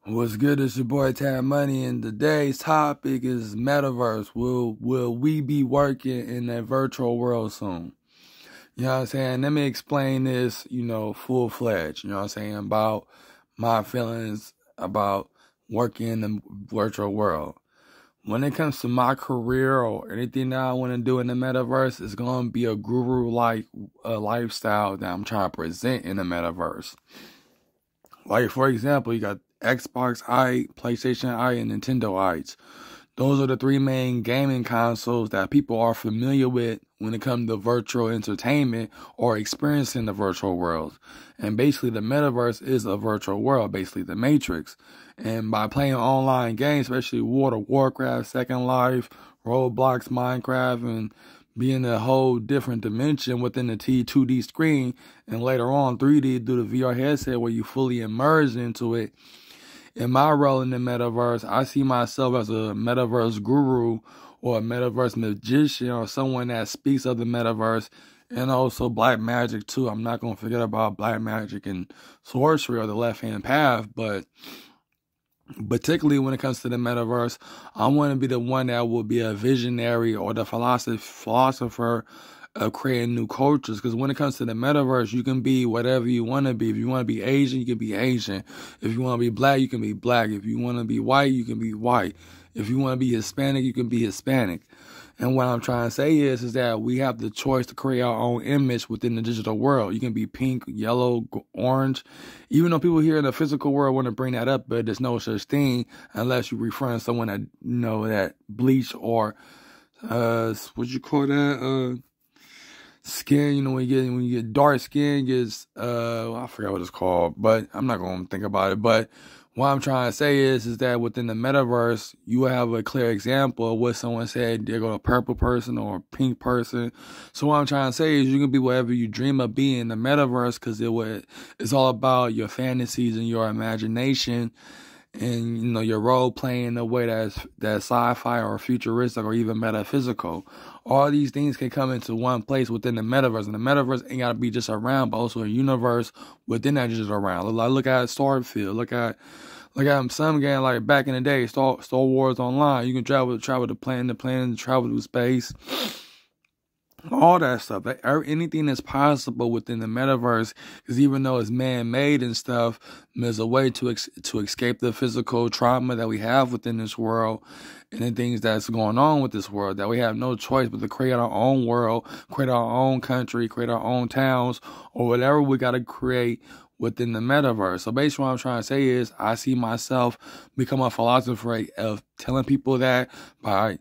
What's good? It's your boy Tad Money, and today's topic is Metaverse. Will we be working in that virtual world soon? You know what I'm saying? Let me explain this, full fledged. You know what I'm saying? About my feelings about working in the virtual world. When it comes to my career or anything that I want to do in the Metaverse, it's going to be a guru-like lifestyle that I'm trying to present in the Metaverse. Like, for example, you got Xbox i, PlayStation i, and Nintendo i's. Those are the three main gaming consoles that people are familiar with when it comes to virtual entertainment or experiencing the virtual world. And basically, the Metaverse is a virtual world, basically the Matrix. And by playing online games, especially World of Warcraft, Second Life, Roblox, Minecraft, and being a whole different dimension within the 2D screen, and later on 3D through the VR headset where you fully immerse into it. In my role in the Metaverse, I see myself as a Metaverse guru or a Metaverse magician or someone that speaks of the Metaverse, and also black magic too. I'm not going to forget about black magic and sorcery or the left-hand path, but particularly when it comes to the Metaverse, I want to be the one that will be a visionary or the philosopher of creating new cultures. Because when it comes to the Metaverse, you can be whatever you want to be. If you want to be Asian, you can be Asian. If you want to be black, you can be black. If you want to be white, you can be white. If you want to be Hispanic, you can be Hispanic. And what I'm trying to say is that we have the choice to create our own image within the digital world. You can be pink, yellow, orange. Even though people here in the physical world want to bring that up, but there's no such thing unless you refer to someone that, that bleach or, what you call that, skin, when you get dark skin gets, I forgot what it's called, but I'm not going to think about it. But what I'm trying to say is that within the Metaverse, you will have a clear example of what someone said. They're going to a purple person or a pink person. So what I'm trying to say is you can be whatever you dream of being in the Metaverse, because it's all about your fantasies and your imagination. And, your role playing in a way that's sci-fi or futuristic or even metaphysical. All these things can come into one place within the Metaverse. And the Metaverse ain't got to be just around, but also a universe within that just around. Look at Starfield. Look at some game like back in the day, Star Wars Online. You can travel to planet to planet, travel to space. All that stuff, anything that's possible within the Metaverse, because even though it's man-made and stuff, there's a way to escape the physical trauma that we have within this world and the things that's going on with this world, that we have no choice but to create our own world, create our own country, create our own towns, or whatever we got to create within the Metaverse. So basically what I'm trying to say is I see myself become a philosopher of telling people that by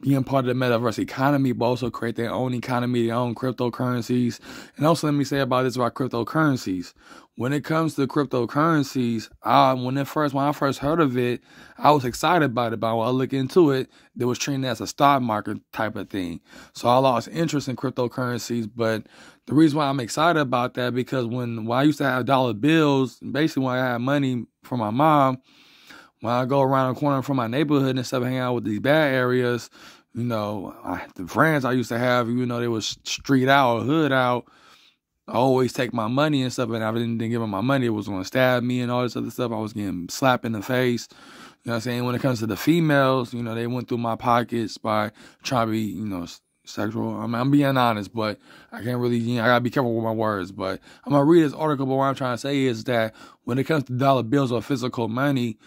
being part of the Metaverse economy, but also create their own economy, their own cryptocurrencies. And also let me say about cryptocurrencies. When it comes to cryptocurrencies, when I first heard of it, I was excited about it. But when I look into it, they was treating it as a stock market type of thing. So I lost interest in cryptocurrencies. But the reason why I'm excited about that, because when I used to have dollar bills, basically when I had money from my mom, when I go around the corner from my neighborhood and stuff, hang out with these bad areas, the friends I used to have, even though they was street out or hood out, I always take my money and stuff, and I didn't give them my money. It was going to stab me and all this other stuff. I was getting slapped in the face. You know what I'm saying? When it comes to the females, they went through my pockets by trying to be, sexual. I'm being honest, but I can't really, I gotta be careful with my words. But I'm gonna read this article, but what I'm trying to say is that when it comes to dollar bills or physical money,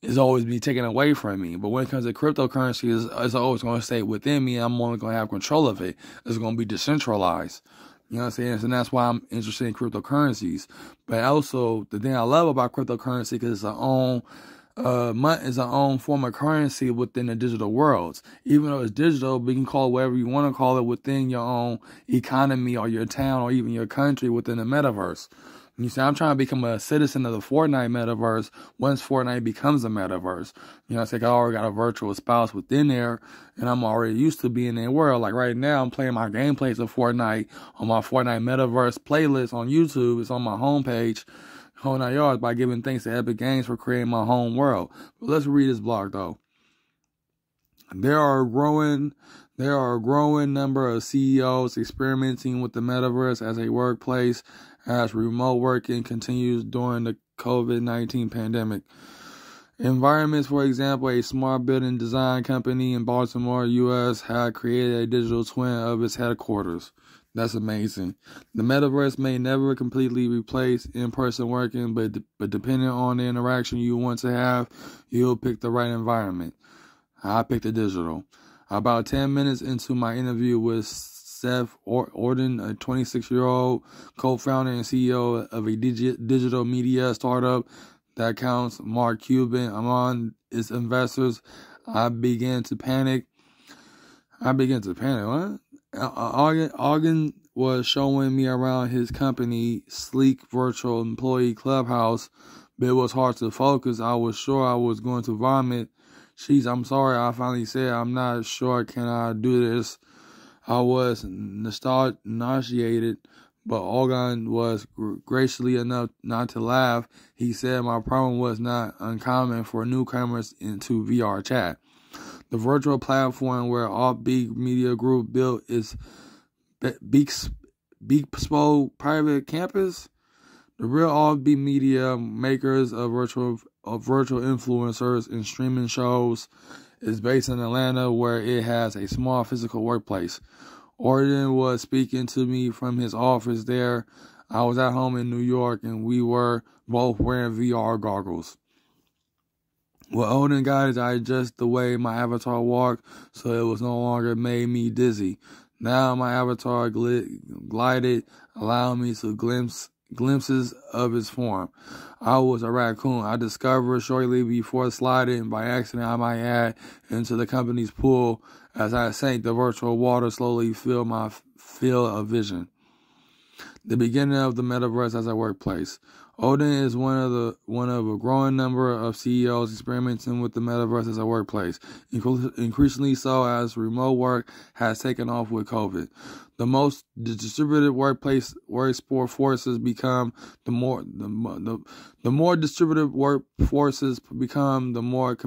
it's always be taken away from me. But when it comes to cryptocurrency, it's always going to stay within me. I'm only going to have control of it. It's going to be decentralized. You know what I'm saying? And that's why I'm interested in cryptocurrencies. But also, the thing I love about cryptocurrency, because it's our own form of currency within the digital worlds. Even though it's digital, we can call it whatever you want to call it within your own economy or your town or even your country within the Metaverse. You see, I'm trying to become a citizen of the Fortnite Metaverse once Fortnite becomes a Metaverse. I already got a virtual spouse within there, and I'm already used to being in their world. Like right now, I'm playing my gameplays of Fortnite on my Fortnite Metaverse playlist on YouTube. It's on my homepage, Whole 9 Yards, by giving thanks to Epic Games for creating my home world. But let's read this blog, though. There are a growing number of CEOs experimenting with the Metaverse as a workplace as remote working continues during the COVID-19 pandemic. Environments, for example, a smart building design company in Baltimore, U.S. had created a digital twin of its headquarters. That's amazing. The metaverse may never completely replace in-person working, but depending on the interaction you want to have, you'll pick the right environment. I picked the digital. About 10 minutes into my interview with Seth Orden, a 26-year-old co-founder and CEO of a digital media startup that counts Mark Cuban among its investors, I began to panic. What? Ogden was showing me around his company, sleek virtual employee clubhouse, but it was hard to focus. I was sure I was going to vomit. I'm sorry, I finally said, I'm not sure, can I do this? I was nauseated, but Ogden was graciously enough not to laugh. He said my problem was not uncommon for newcomers into VR chat. The virtual platform where All Big Media Group built its bespoke private campus. The real All Big Media, makers of virtual influencers and streaming shows, is based in Atlanta, where it has a small physical workplace. Orden was speaking to me from his office there. I was at home in New York, and we were both wearing VR goggles. What Odin got is I adjust the way my avatar walked, so it was no longer made me dizzy. Now my avatar glided, allowing me to glimpses of its form. I was a raccoon. I discovered shortly before sliding, by accident I might add, into the company's pool. As I sank, the virtual water slowly filled my field of vision. The beginning of the metaverse as a workplace. Odin is one of a growing number of CEOs experimenting with the metaverse as a workplace, increasingly so as remote work has taken off with COVID. The distributed workforces become, the more distributed workforces become, the more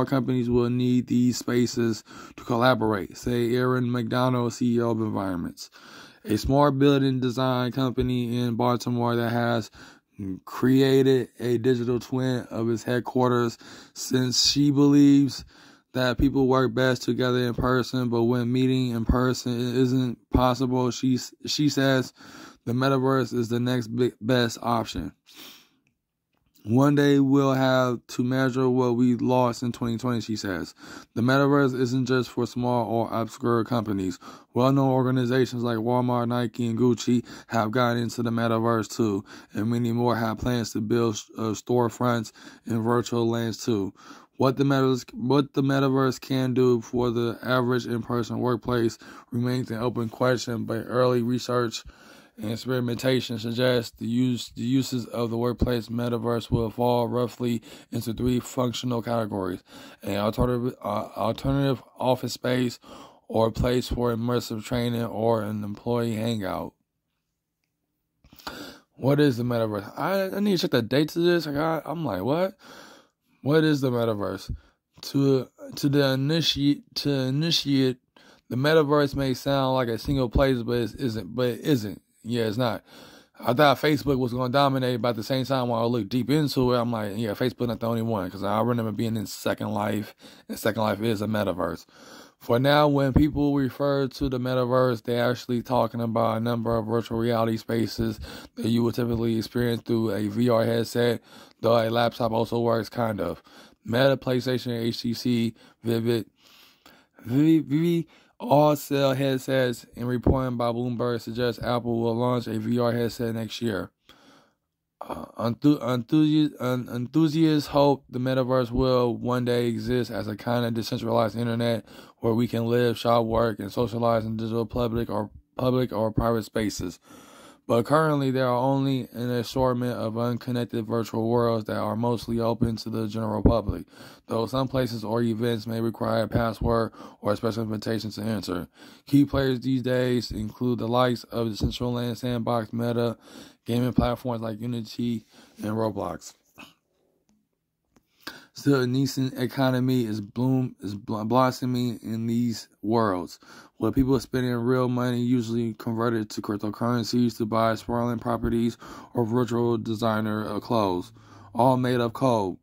companies will need these spaces to collaborate, say Aaron McDonald, CEO of Environments, a smart building design company in Baltimore that has created a digital twin of its headquarters, since she believes that people work best together in person, but when meeting in person isn't possible, she says the metaverse is the next best option. One day we'll have to measure what we lost in 2020, she says. The metaverse isn't just for small or obscure companies. Well-known organizations like Walmart, Nike, and Gucci have gotten into the metaverse too, and many more have plans to build storefronts in virtual lands too. What the metaverse can do for the average in-person workplace remains an open question, but early research and experimentation suggests the uses of the workplace metaverse will fall roughly into three functional categories: an alternative office space, or a place for immersive training, or an employee hangout. What is the metaverse? I need to check the date to this. I'm like, what? What is the metaverse? To initiate, the metaverse may sound like a single place, but it isn't. Yeah, it's not. I thought Facebook was going to dominate, but at the same time, when I look deep into it, I'm like, yeah, Facebook not the only one, because I remember being in Second Life, and Second Life is a metaverse. For now, when people refer to the metaverse, they're actually talking about a number of virtual reality spaces that you would typically experience through a VR headset, though a laptop also works, kind of. Meta, PlayStation, HTC, Vivid, all sell headsets, and reporting by Bloomberg suggests Apple will launch a VR headset next year. Enthusiasts hope the metaverse will one day exist as a kind of decentralized internet where we can live, shop, work, and socialize in digital public or private spaces. But currently, there are only an assortment of unconnected virtual worlds that are mostly open to the general public, though some places or events may require a password or a special invitation to enter. Key players these days include the likes of the Decentraland, Sandbox, Meta, gaming platforms like Unity and Roblox. Still, a nascent economy is blossoming in these worlds, where people are spending real money, usually converted to cryptocurrencies, to buy sprawling properties or virtual designer clothes, all made of code.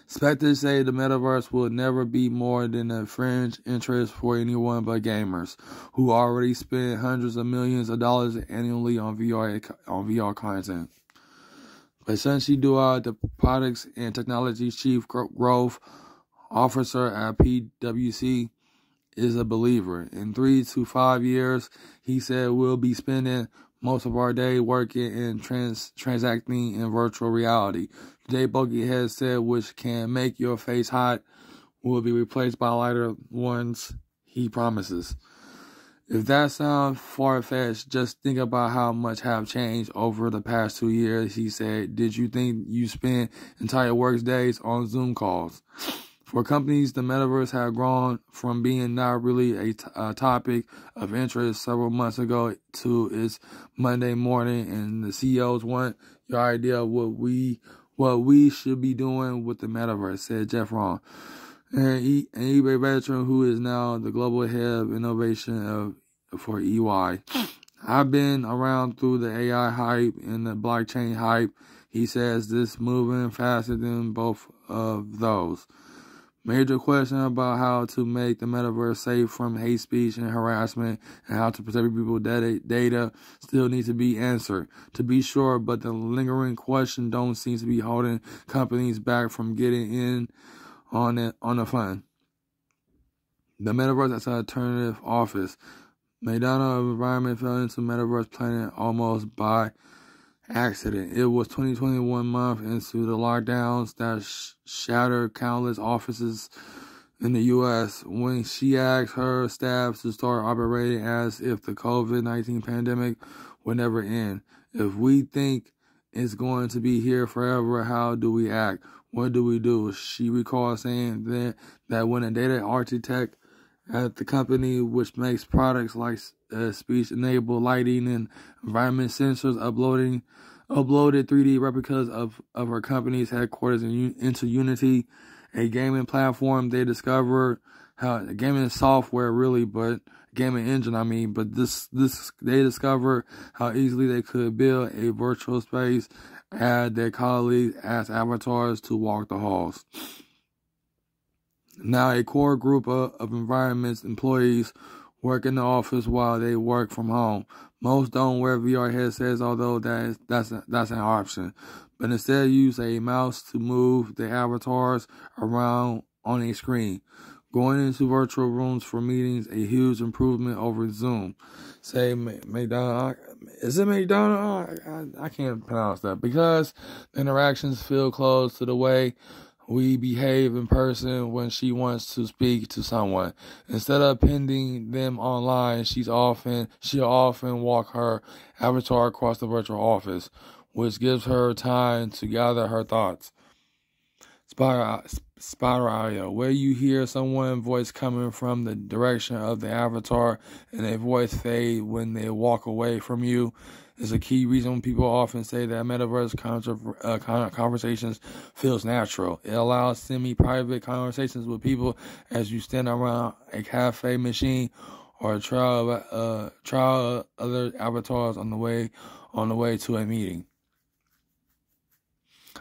Spectators say the metaverse will never be more than a fringe interest for anyone but gamers, who already spend hundreds of millions of dollars annually on VR content. But Sunshi Dua, the Products and Technology Chief Growth Officer at PwC, is a believer. In 3 to 5 years, he said, we'll be spending most of our day working and transacting in virtual reality. Today, bulky headset, which can make your face hot, will be replaced by lighter ones, he promises. If that sounds far-fetched, just think about how much have changed over the past 2 years, he said. Did you think you spend entire work days on Zoom calls? For companies, the metaverse had grown from being not really a topic of interest several months ago to its Monday morning, and the CEOs want your idea of what we should be doing with the metaverse, said Jeff Ron, an eBay veteran who is now the global head of innovation for EY. I've been around through the AI hype and the blockchain hype. He says this moving faster than both of those. Major question about how to make the metaverse safe from hate speech and harassment and how to protect people's data still needs to be answered, to be sure, but the lingering question don't seem to be holding companies back from getting in on the fun. The metaverse as an alternative office. McDonald's environment fell into metaverse planet almost by accident. It was 2021 month into the lockdowns that shattered countless offices in the U.S. when she asked her staff to start operating as if the COVID-19 pandemic would never end. If we think it's going to be here forever, how do we act? What do we do? She recalled saying that when a data architect at the company, which makes products like speech-enabled lighting and environment sensors, uploaded 3D replicas of her company's headquarters into Unity, a gaming platform. They discovered how gaming software really, but gaming engine, but they discovered how easily they could build a virtual space, add their colleagues as avatars to walk the halls. Now, a core group of environments employees work in the office while they work from home. Most don't wear VR headsets, although that's an option, but instead use a mouse to move the avatars around on a screen. Going into virtual rooms for meetings, a huge improvement over Zoom. Say McDonald, is it McDonald? I can't pronounce that because the interactions feel close to the way we behave in person when she wants to speak to someone. Instead of pending them online, she'll often walk her avatar across the virtual office, which gives her time to gather her thoughts. Spiral, where you hear someone's voice coming from the direction of the avatar and a voice fade when they walk away from you, is a key reason people often say that metaverse conversations feels natural. It allows semi-private conversations with people as you stand around a cafe machine or try other avatars on the way to a meeting.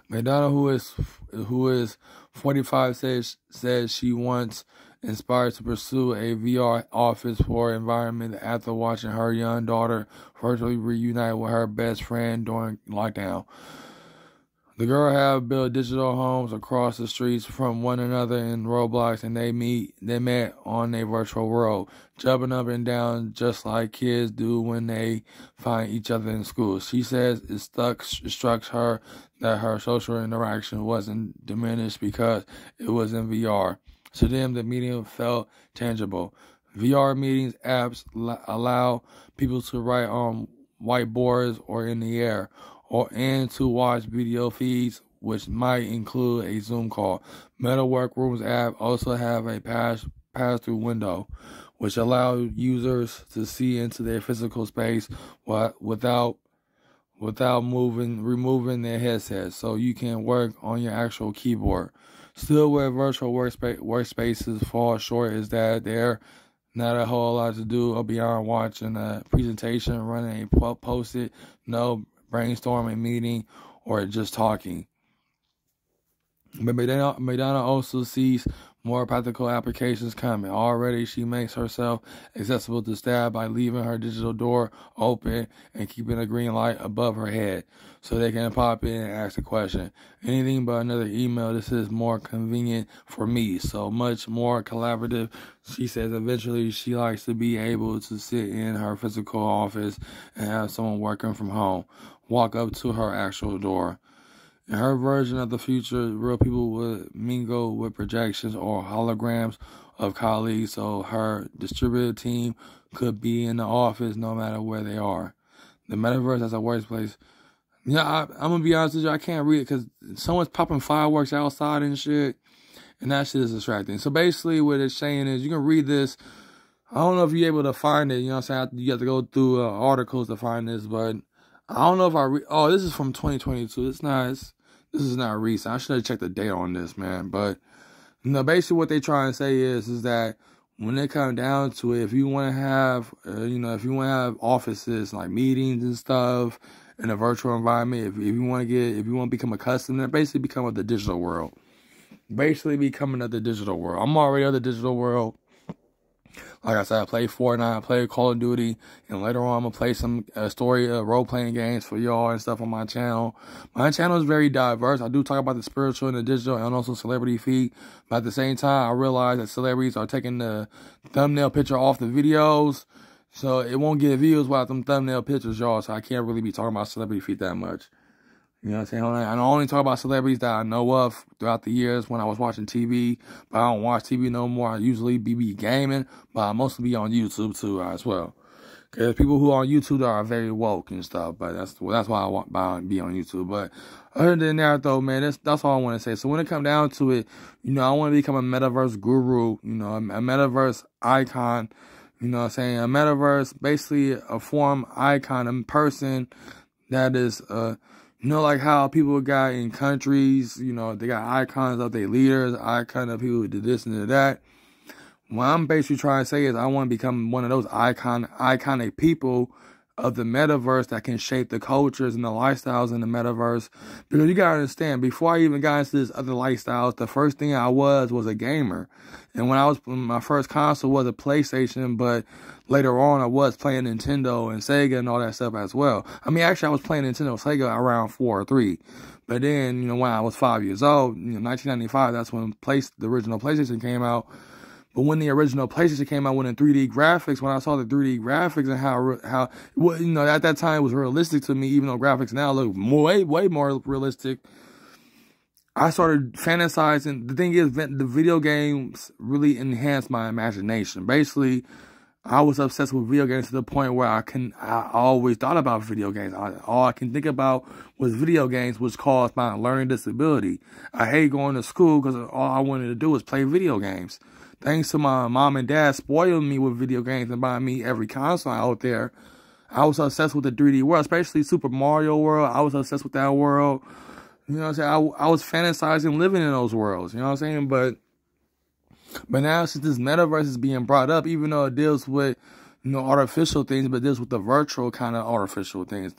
Madonna, who is 45, says she once inspired to pursue a VR office for environment after watching her young daughter virtually reunite with her best friend during lockdown. The girl have built digital homes across the streets from one another in Roblox, and they met on a virtual world, jumping up and down just like kids do when they find each other in school. She says it struck her that her social interaction wasn't diminished because it was in VR. To them, the medium felt tangible. VR meetings apps allow people to write on whiteboards or in the air, and to watch video feeds, which might include a Zoom call. Meta Workrooms app also have a pass-through window, which allows users to see into their physical space without removing their headsets, so you can work on your actual keyboard. Still, where virtual workspaces fall short is that there not a whole lot to do beyond watching a presentation, running a post-it note, brainstorming meeting, or just talking. But Madonna also sees more practical applications coming. Already, she makes herself accessible to staff by leaving her digital door open and keeping a green light above her head so they can pop in and ask a question. Anything but another email. This is more convenient for me. So much more collaborative. She says eventually she likes to be able to sit in her physical office and have someone working from home walk up to her actual door. In her version of the future, real people would mingle with projections or holograms of colleagues, so her distributed team could be in the office no matter where they are. The metaverse as a workplace. Yeah, I'm going to be honest with you, I can't read it because someone's popping fireworks outside and shit, and that shit is distracting. So basically what it's saying is you can read this. I don't know if you're able to find it, you know what I'm saying? You have to go through articles to find this, but I don't know if I read. Oh, this is from 2022. This is not recent. I should have checked the date on this, man. But, basically what they trying to say is that when it comes down to it, if you want to have, if you want to have offices like meetings and stuff in a virtual environment, if you want to become accustomed to basically become of the digital world. Basically becoming of the digital world. I'm already of the digital world. Like I said, I play Fortnite, I play Call of Duty, and later on I'm going to play some role-playing games for y'all and stuff on my channel. My channel is very diverse. I do talk about the spiritual and the digital and also celebrity feed. But at the same time, I realize that celebrities are taking the thumbnail picture off the videos. So it won't get views without them thumbnail pictures, y'all. So I can't really be talking about celebrity feed that much. You know what I'm saying? I only talk about celebrities that I know of throughout the years when I was watching TV. But I don't watch TV no more. I usually be gaming, but I mostly be on YouTube too as well. Because people who are on YouTube are very woke and stuff. But that's why I want to be on YouTube. But other than that, though, man, that's all I want to say. So when it comes down to it, I want to become a metaverse guru. A metaverse icon. You know what I'm saying? A metaverse, basically a form icon, a person that is like how people got in countries, they got icons of their leaders, icon of people who did this and did that. What I'm basically trying to say is I want to become one of those iconic people of the metaverse that can shape the cultures and the lifestyles in the metaverse. Because you got to understand, before I even got into this other lifestyles, the first thing I was a gamer. And my first console was a PlayStation, but later on I was playing Nintendo and Sega and all that stuff as well. I mean, actually I was playing Nintendo and Sega around 4 or 3. But then, when I was 5 years old, 1995, that's when the original PlayStation came out. But when the original PlayStation came out with the 3D graphics, when I saw the 3D graphics and how at that time it was realistic to me, even though graphics now look way more realistic, I started fantasizing. The thing is, the video games really enhanced my imagination. Basically, I was obsessed with video games to the point where I always thought about video games. All I can think about was video games, which caused my learning disability. I hate going to school because all I wanted to do was play video games. Thanks to my mom and dad spoiling me with video games and buying me every console out there, I was obsessed with the 3D world, especially Super Mario World. I was obsessed with that world. You know what I'm saying? I was fantasizing living in those worlds. You know what I'm saying? But now since this metaverse is being brought up, even though it deals with artificial things, but deals with the virtual kind of artificial things.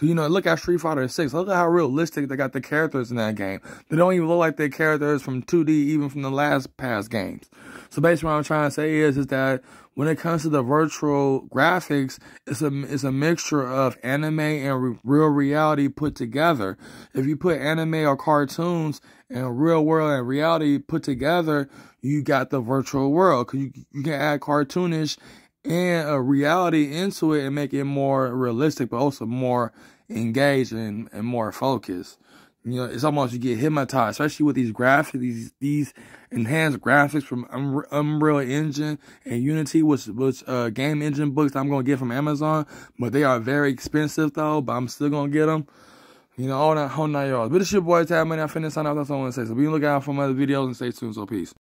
Look at Street Fighter 6. Look at how realistic they got the characters in that game. They don't even look like the characters from 2D, even from the past games. So basically what I'm trying to say is that when it comes to the virtual graphics, it's a mixture of anime and real reality put together. If you put anime or cartoons and real world and reality put together, you got the virtual world. Because you can add cartoonish and a reality into it and make it more realistic, but also more engaged and more focused. It's almost you get hypnotized, especially with these graphics, these enhanced graphics from Unreal Engine and Unity, which game engine books I'm going to get from Amazon. But they are very expensive though, but I'm still going to get them. All that whole 9 yards. But it's your boy, Tab Money. I finished signing off. That's all I want to say. So be looking out for my other videos and stay tuned. So peace.